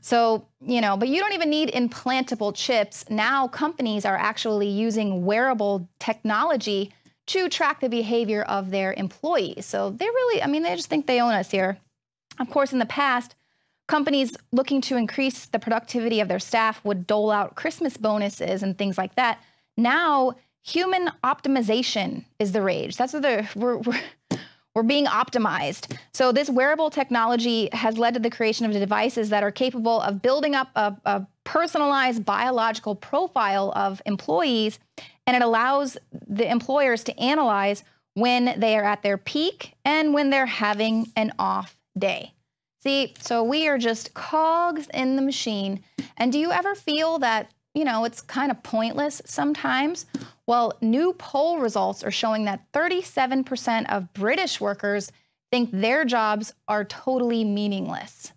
So, but you don't even need implantable chips. Now companies are actually using wearable technology to track the behavior of their employees. So they really, they just think they own us here. Of course, in the past, companies looking to increase the productivity of their staff would dole out Christmas bonuses and things like that. Now, human optimization is the rage. That's what we're being optimized. So this wearable technology has led to the creation of devices that are capable of building up a personalized biological profile of employees, and it allows the employers to analyze when they are at their peak and when they're having an off day. See, so we are just cogs in the machine. And do you ever feel that, it's kind of pointless sometimes? Well, new poll results are showing that 37% of British workers think their jobs are totally meaningless.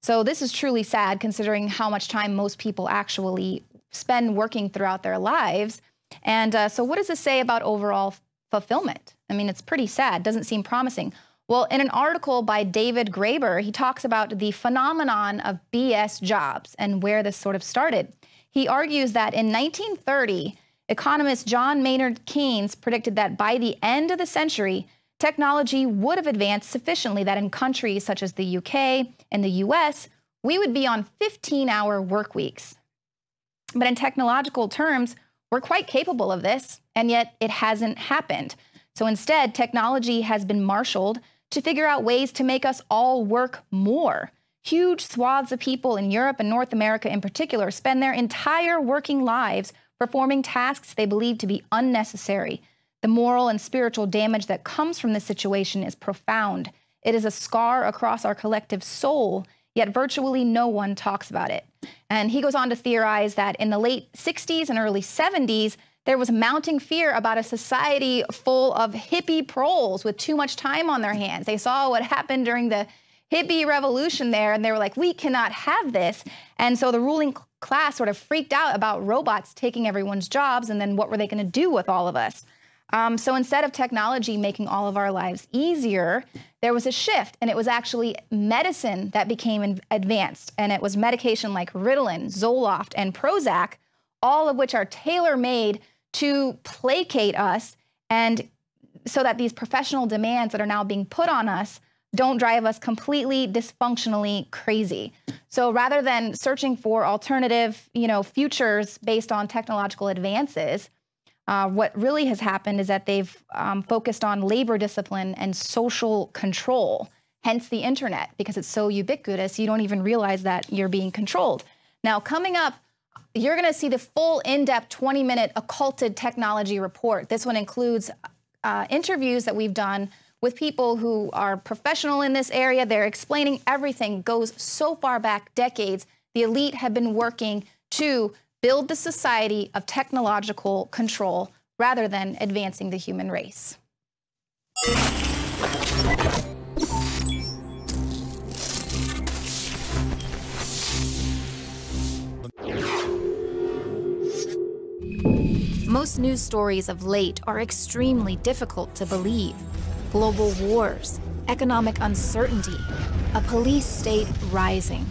So this is truly sad considering how much time most people actually spend working throughout their lives. And so what does this say about overall fulfillment? It's pretty sad. Doesn't seem promising. Well, in an article by David Graeber, he talks about the phenomenon of BS jobs and where this sort of started. He argues that in 1930, economist John Maynard Keynes predicted that by the end of the century, technology would have advanced sufficiently that in countries such as the UK and the US, we would be on 15-hour work weeks. But in technological terms, we're quite capable of this, and yet it hasn't happened. So instead, technology has been marshaled to figure out ways to make us all work more. Huge swaths of people in Europe and North America in particular spend their entire working lives performing tasks they believe to be unnecessary. The moral and spiritual damage that comes from this situation is profound. It is a scar across our collective soul, yet virtually no one talks about it. And he goes on to theorize that in the late 60s and early 70s, there was mounting fear about a society full of hippie proles with too much time on their hands. They saw what happened during the hippie revolution there, and they were like, we cannot have this. And so the ruling class sort of freaked out about robots taking everyone's jobs, and then what were they going to do with all of us? So instead of technology making all of our lives easier, there was a shift, and it was actually medicine that became advanced. And it was medication like Ritalin, Zoloft, and Prozac, all of which are tailor-made to placate us, and so that these professional demands that are now being put on us don't drive us completely dysfunctionally crazy. So rather than searching for alternative, futures based on technological advances, what really has happened is that they've focused on labor discipline and social control, hence the internet, because it's so ubiquitous, you don't even realize that you're being controlled. Now, coming up, you're going to see the full in-depth 20-minute occulted technology report. This one includes interviews that we've done with people who are professional in this area. They're explaining everything, goes so far back, decades. The elite have been working to build the society of technological control rather than advancing the human race. Most news stories of late are extremely difficult to believe. Global wars, economic uncertainty, a police state rising.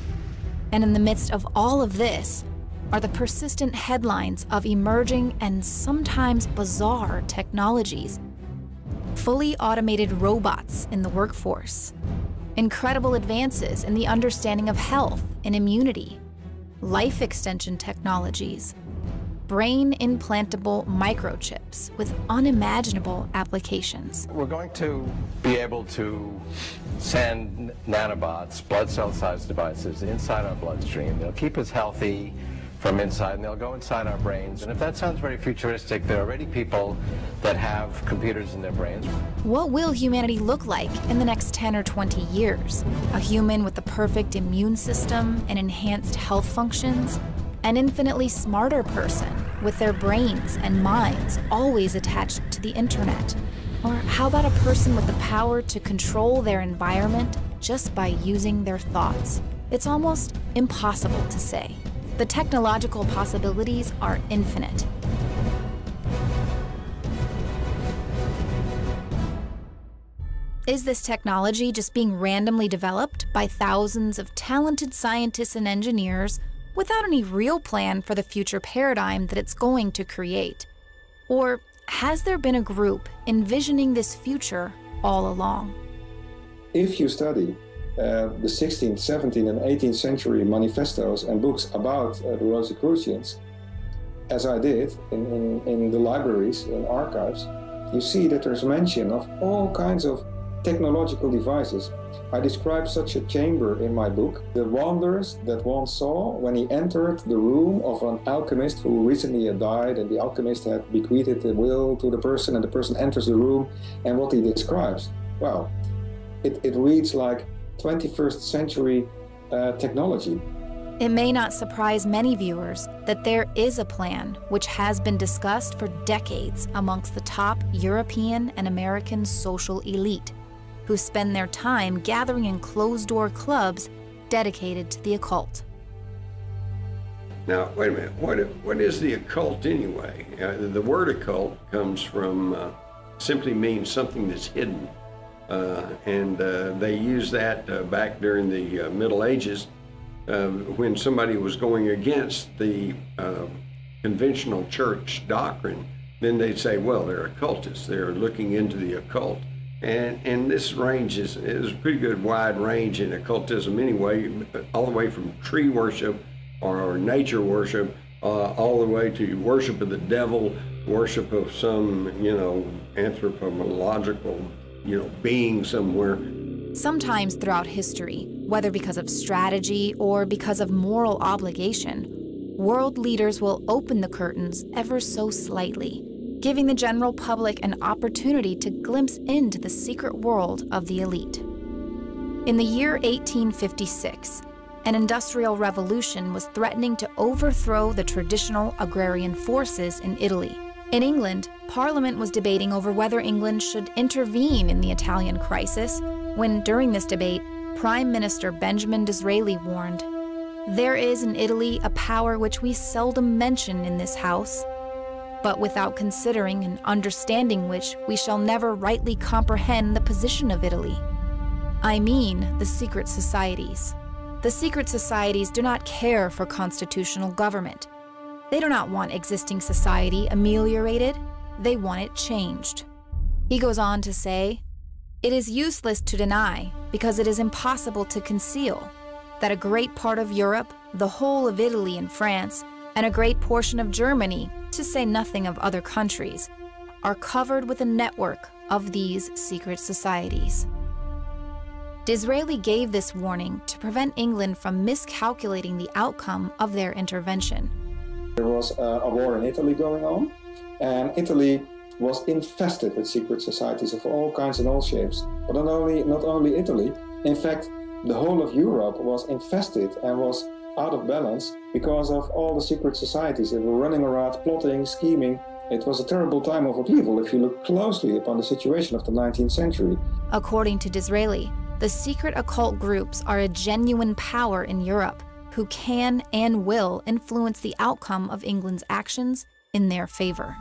And in the midst of all of this are the persistent headlines of emerging and sometimes bizarre technologies. Fully automated robots in the workforce, incredible advances in the understanding of health and immunity, life extension technologies, brain implantable microchips with unimaginable applications. We're going to be able to send nanobots, blood cell-sized devices, inside our bloodstream. They'll keep us healthy from inside, and they'll go inside our brains. And if that sounds very futuristic, there are already people that have computers in their brains. What will humanity look like in the next 10 or 20 years? A human with the perfect immune system and enhanced health functions? An infinitely smarter person with their brains and minds always attached to the internet? Or how about a person with the power to control their environment just by using their thoughts? It's almost impossible to say. The technological possibilities are infinite. Is this technology just being randomly developed by thousands of talented scientists and engineers without any real plan for the future paradigm that it's going to create? Or has there been a group envisioning this future all along? If you study the 16th, 17th, and 18th century manifestos and books about the Rosicrucians, as I did in the libraries and archives, you see that there's mention of all kinds of technological devices. I describe such a chamber in my book, the wonders that one saw when he entered the room of an alchemist who recently had died, and the alchemist had bequeathed the will to the person, and the person enters the room, and what he describes, well, it reads like 21st century technology. It may not surprise many viewers that there is a plan which has been discussed for decades amongst the top European and American social elite, who spend their time gathering in closed-door clubs dedicated to the occult. Now, wait a minute, what is the occult anyway? The word occult comes from, simply means something that's hidden. And they used that back during the Middle Ages when somebody was going against the conventional church doctrine. Then they'd say, well, they're occultists, they're looking into the occult. And this range is a pretty good wide range in occultism anyway, all the way from tree worship or nature worship, all the way to worship of the devil, worship of some, anthropological, being somewhere. Sometimes throughout history, whether because of strategy or because of moral obligation, world leaders will open the curtains ever so slightly, giving the general public an opportunity to glimpse into the secret world of the elite. In the year 1856, an industrial revolution was threatening to overthrow the traditional agrarian forces in Italy. In England, Parliament was debating over whether England should intervene in the Italian crisis, when during this debate, Prime Minister Benjamin Disraeli warned, "There is in Italy a power which we seldom mention in this House, but without considering and understanding which we shall never rightly comprehend the position of Italy. I mean the secret societies. The secret societies do not care for constitutional government. They do not want existing society ameliorated, they want it changed." He goes on to say, "It is useless to deny, because it is impossible to conceal, that a great part of Europe, the whole of Italy and France, and a great portion of Germany, to say nothing of other countries, are covered with a network of these secret societies." Disraeli gave this warning to prevent England from miscalculating the outcome of their intervention. There was a war in Italy going on, and Italy was infested with secret societies of all kinds and all shapes. But not only Italy, in fact, the whole of Europe was infested and was out of balance because of all the secret societies that were running around plotting, scheming. It was a terrible time of upheaval if you look closely upon the situation of the 19th century. According to Disraeli, the secret occult groups are a genuine power in Europe who can and will influence the outcome of England's actions in their favor.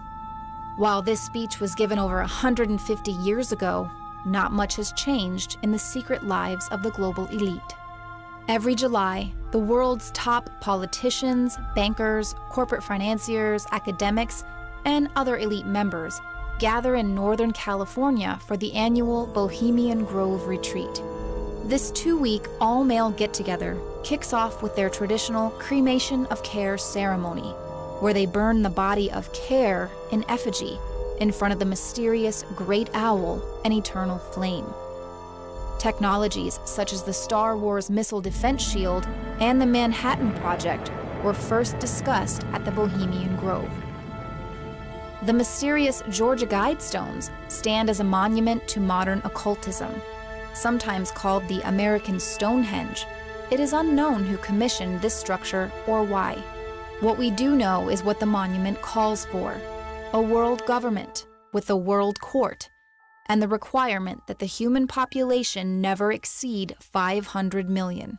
While this speech was given over 150 years ago, not much has changed in the secret lives of the global elite. Every July, the world's top politicians, bankers, corporate financiers, academics, and other elite members gather in Northern California for the annual Bohemian Grove Retreat. This 2-week all-male get-together kicks off with their traditional cremation of care ceremony, where they burn the body of Care in effigy in front of the mysterious Great Owl and Eternal Flame. Technologies such as the Star Wars missile defense shield and the Manhattan Project were first discussed at the Bohemian Grove. The mysterious Georgia Guidestones stand as a monument to modern occultism. Sometimes called the American Stonehenge, it is unknown who commissioned this structure or why. What we do know is what the monument calls for: a world government with a world court, and the requirement that the human population never exceed 500 million.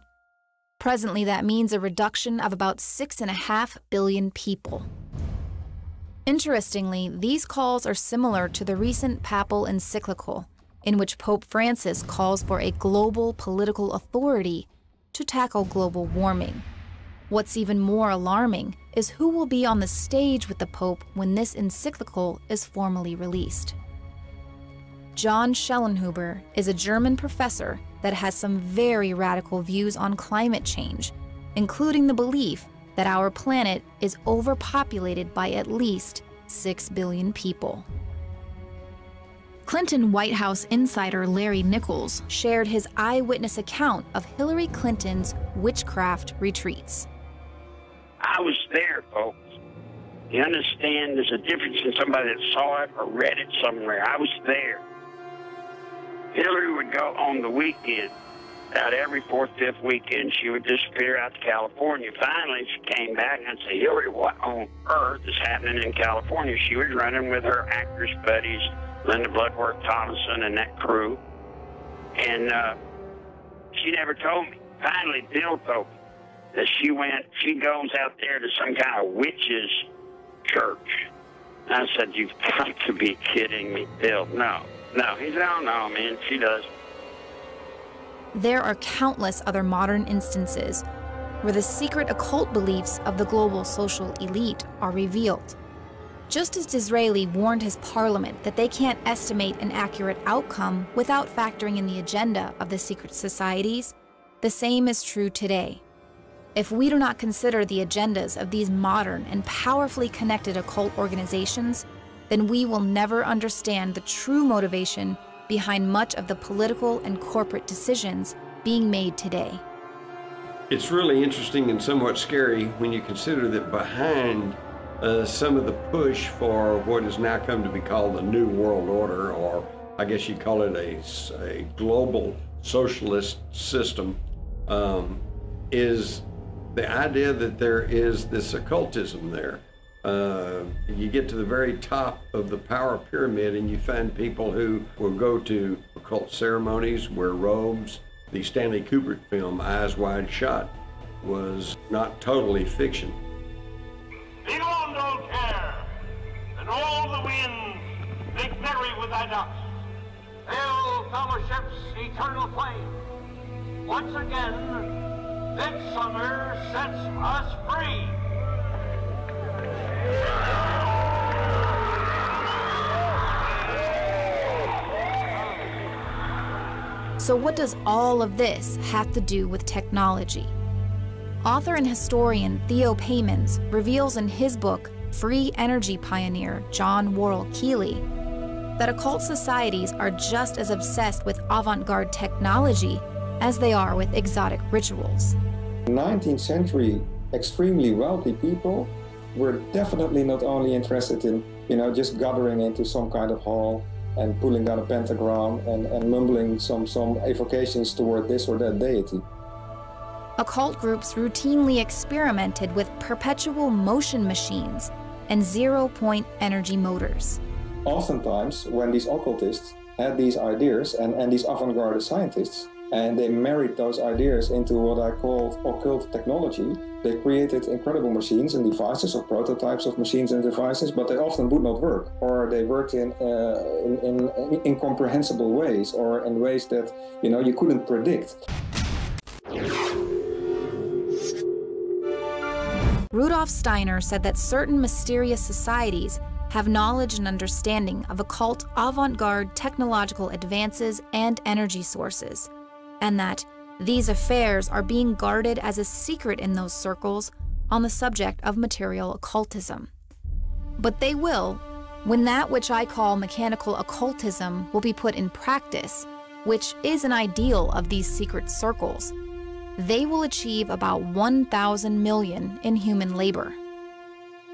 Presently, that means a reduction of about 6.5 billion people. Interestingly, these calls are similar to the recent papal encyclical, in which Pope Francis calls for a global political authority to tackle global warming. What's even more alarming is who will be on the stage with the Pope when this encyclical is formally released. John Schellenhuber is a German professor that has some very radical views on climate change, including the belief that our planet is overpopulated by at least 6 billion people. Clinton White House insider Larry Nichols shared his eyewitness account of Hillary Clinton's witchcraft retreats. I was there, folks. You understand, there's a difference in somebody that saw it or read it somewhere. I was there. Hillary would go on the weekend. About every fourth, fifth weekend, she would disappear out to California. Finally, she came back and said, Hillary, what on earth is happening in California? She was running with her actress buddies, Linda Bloodworth Thomason and that crew. And she never told me. Finally, Bill told me that she goes out there to some kind of witch's church. And I said, you've got to be kidding me, Bill. No. He said, oh, no, man, she does. There are countless other modern instances where the secret occult beliefs of the global social elite are revealed. Just as Disraeli warned his parliament that they can't estimate an accurate outcome without factoring in the agenda of the secret societies, the same is true today. If we do not consider the agendas of these modern and powerfully connected occult organizations, then we will never understand the true motivation behind much of the political and corporate decisions being made today. It's really interesting and somewhat scary when you consider that behind some of the push for what has now come to be called the New World Order, or I guess you'd call it a global socialist system, is the idea that there is this occultism there. You get to the very top of the power pyramid and you find people who will go to occult ceremonies, wear robes. The Stanley Kubrick film, Eyes Wide Shut, was not totally fiction. Lead on, don't care, and all the winds make merry with thy ducks. Hail, fellowship's eternal flame. Once again, midsummer sets us free. So what does all of this have to do with technology? Author and historian Theo Paymans reveals in his book, Free Energy Pioneer John Worrell Keeley, that occult societies are just as obsessed with avant-garde technology as they are with exotic rituals. 19th century extremely wealthy people were definitely not only interested in, just gathering into some kind of hall and pulling down a pentagram and mumbling some evocations toward this or that deity. Occult groups routinely experimented with perpetual motion machines and zero-point energy motors. Oftentimes, when these occultists had these ideas and these avant-garde scientists, and they married those ideas into what I call occult technology, they created incredible machines and devices or prototypes of machines and devices, but they often would not work, or they worked in incomprehensible ways, or in ways that you couldn't predict. Rudolf Steiner said that certain mysterious societies have knowledge and understanding of occult avant-garde technological advances and energy sources, and that these affairs are being guarded as a secret in those circles on the subject of material occultism. But they will, when that which I call mechanical occultism will be put in practice, which is an ideal of these secret circles, they will achieve about 1,000 million in human labor.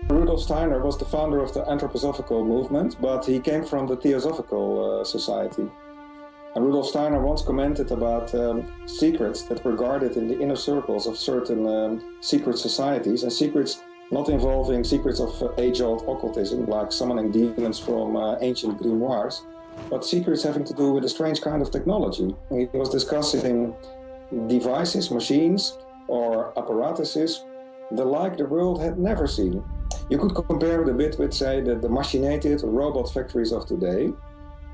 Rudolf Steiner was the founder of the anthroposophical movement, but he came from the Theosophical Society. And Rudolf Steiner once commented about secrets that were guarded in the inner circles of certain secret societies, and secrets not involving secrets of age-old occultism, like summoning demons from ancient grimoires, but secrets having to do with a strange kind of technology. He was discussing devices, machines, or apparatuses, the like the world had never seen. You could compare it a bit with, say, the machinated robot factories of today,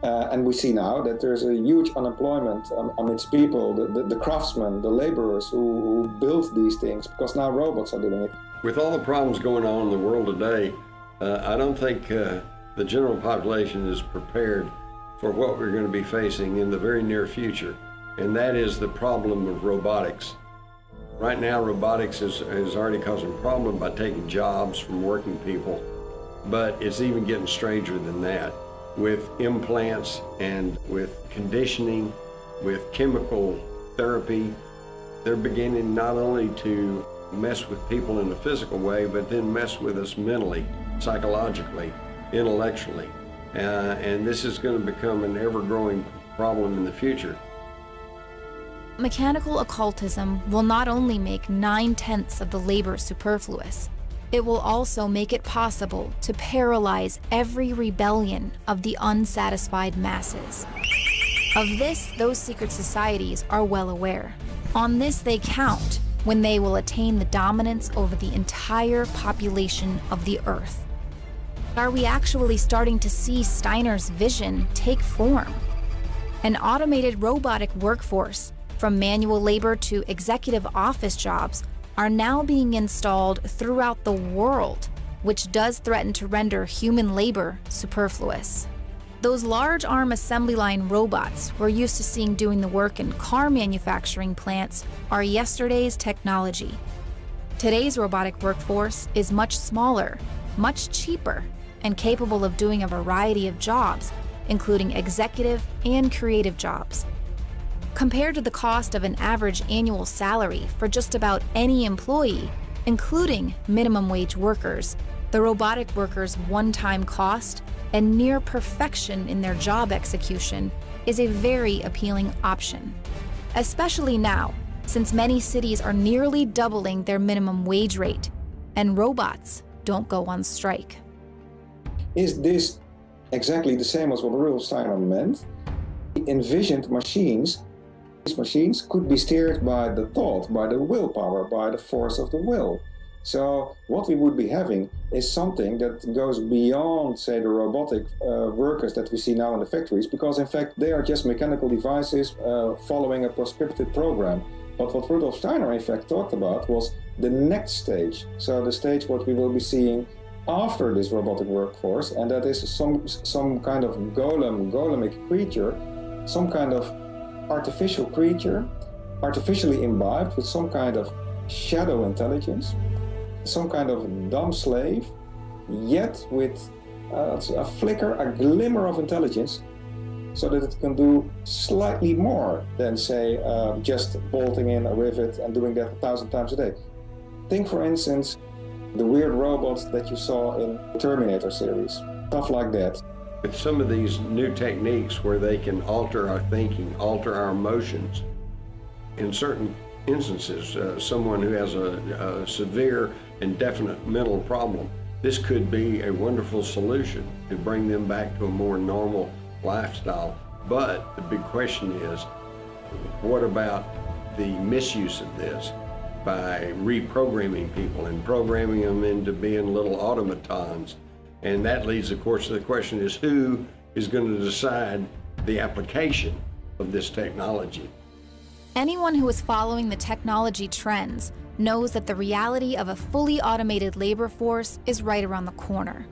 And we see now that there's a huge unemployment amidst people, the craftsmen, the laborers who build these things, because now robots are doing it. With all the problems going on in the world today, I don't think the general population is prepared for what we're going to be facing in the very near future, and that is the problem of robotics. Right now, robotics is already causing a problem by taking jobs from working people, but it's even getting stranger than that. With implants and with conditioning, with chemical therapy, they're beginning not only to mess with people in a physical way, but then mess with us mentally, psychologically, intellectually. And this is going to become an ever-growing problem in the future. Mechanical occultism will not only make 9/10 of the labor superfluous, it will also make it possible to paralyze every rebellion of the unsatisfied masses. Of this, those secret societies are well aware. On this they count when they will attain the dominance over the entire population of the Earth. Are we actually starting to see Steiner's vision take form? An automated robotic workforce, from manual labor to executive office jobs, are now being installed throughout the world, which does threaten to render human labor superfluous. Those large arm assembly line robots we're used to seeing doing the work in car manufacturing plants are yesterday's technology. Today's robotic workforce is much smaller, much cheaper, and capable of doing a variety of jobs, including executive and creative jobs. Compared to the cost of an average annual salary for just about any employee, including minimum wage workers, the robotic workers' one-time cost and near perfection in their job execution is a very appealing option. Especially now, since many cities are nearly doubling their minimum wage rate, and robots don't go on strike. Is this exactly the same as what Rudolf Steiner meant? He envisioned machines. These machines could be steered by the thought, by the willpower, by the force of the will. So what we would be having is something that goes beyond, say, the robotic workers that we see now in the factories, because in fact they are just mechanical devices following a prescripted program. But what Rudolf Steiner in fact talked about was the next stage. So the stage what we will be seeing after this robotic workforce, and that is some kind of golemic creature, some kind of artificial creature, artificially imbibed with some kind of shadow intelligence, some kind of dumb slave, yet with a flicker, a glimmer of intelligence, so that it can do slightly more than, say, just bolting in a rivet and doing that 1,000 times a day. Think, for instance, the weird robots that you saw in the Terminator series, stuff like that. With some of these new techniques where they can alter our thinking, alter our emotions, in certain instances, someone who has a severe and definite mental problem, this could be a wonderful solution to bring them back to a more normal lifestyle. But the big question is, what about the misuse of this by reprogramming people and programming them into being little automatons? And that leads, of course, to the question is, who is going to decide the application of this technology? Anyone who is following the technology trends knows that the reality of a fully automated labor force is right around the corner.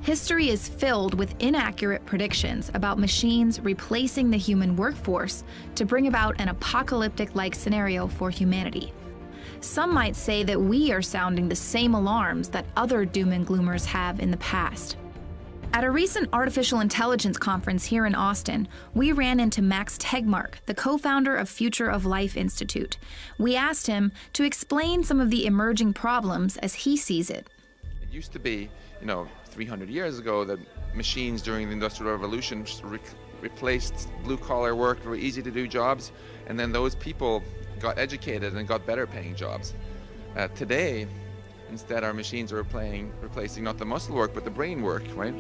History is filled with inaccurate predictions about machines replacing the human workforce to bring about an apocalyptic-like scenario for humanity. Some might say that we are sounding the same alarms that other doom and gloomers have in the past. At a recent artificial intelligence conference here in Austin, we ran into Max Tegmark, the co-founder of Future of Life Institute. We asked him to explain some of the emerging problems as he sees it. It used to be, 300 years ago, that machines during the Industrial Revolution replaced blue-collar work, very easy-to-do jobs, and then those people got educated and got better paying jobs. Today, instead, our machines are replacing not the muscle work, but the brain work, right?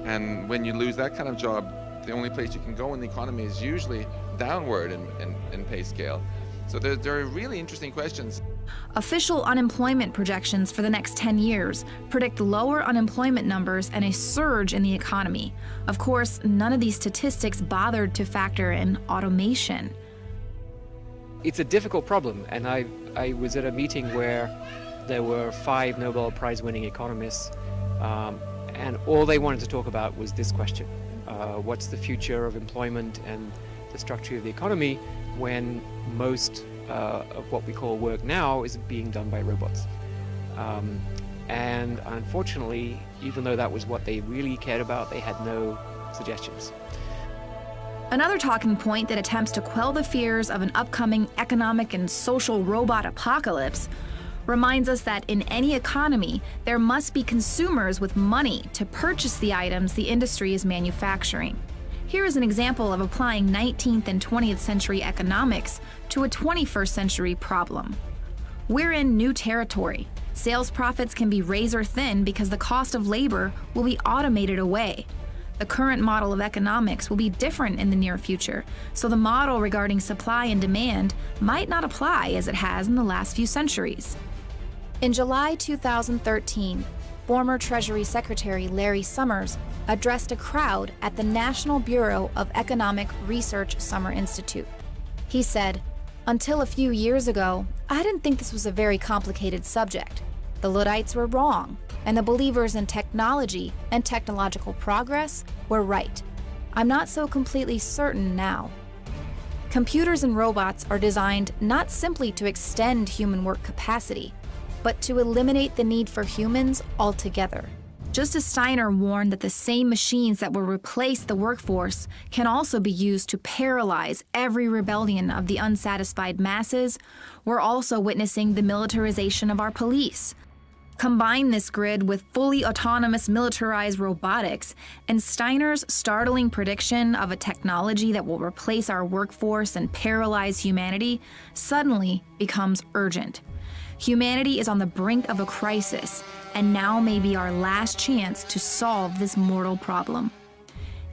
And when you lose that kind of job, the only place you can go in the economy is usually downward in pay scale. So there are really interesting questions. Official unemployment projections for the next 10 years predict lower unemployment numbers and a surge in the economy. Of course, none of these statistics bothered to factor in automation. It's a difficult problem, and I was at a meeting where there were 5 Nobel Prize-winning economists, and all they wanted to talk about was this question. What's the future of employment and the structure of the economy when most of what we call work now is being done by robots? And unfortunately, even though that was what they really cared about, they had no suggestions. Another talking point that attempts to quell the fears of an upcoming economic and social robot apocalypse reminds us that in any economy, there must be consumers with money to purchase the items the industry is manufacturing. Here is an example of applying 19th and 20th century economics to a 21st century problem. We're in new territory. Sales profits can be razor thin because the cost of labor will be automated away. The current model of economics will be different in the near future, so the model regarding supply and demand might not apply as it has in the last few centuries. In July 2013, former Treasury Secretary Larry Summers addressed a crowd at the National Bureau of Economic Research Summer Institute. He said, "Until a few years ago, I didn't think this was a very complicated subject. The Luddites were wrong, and the believers in technology and technological progress were right. I'm not so completely certain now." Computers and robots are designed not simply to extend human work capacity, but to eliminate the need for humans altogether. Just as Steiner warned that the same machines that will replace the workforce can also be used to paralyze every rebellion of the unsatisfied masses, we're also witnessing the militarization of our police. Combine this grid with fully autonomous militarized robotics, and Steiner's startling prediction of a technology that will replace our workforce and paralyze humanity suddenly becomes urgent. Humanity is on the brink of a crisis, and now may be our last chance to solve this mortal problem.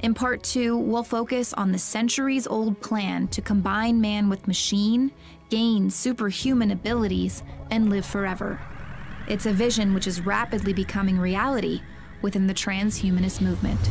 In Part 2, we'll focus on the centuries-old plan to combine man with machine, gain superhuman abilities, and live forever. It's a vision which is rapidly becoming reality within the transhumanist movement.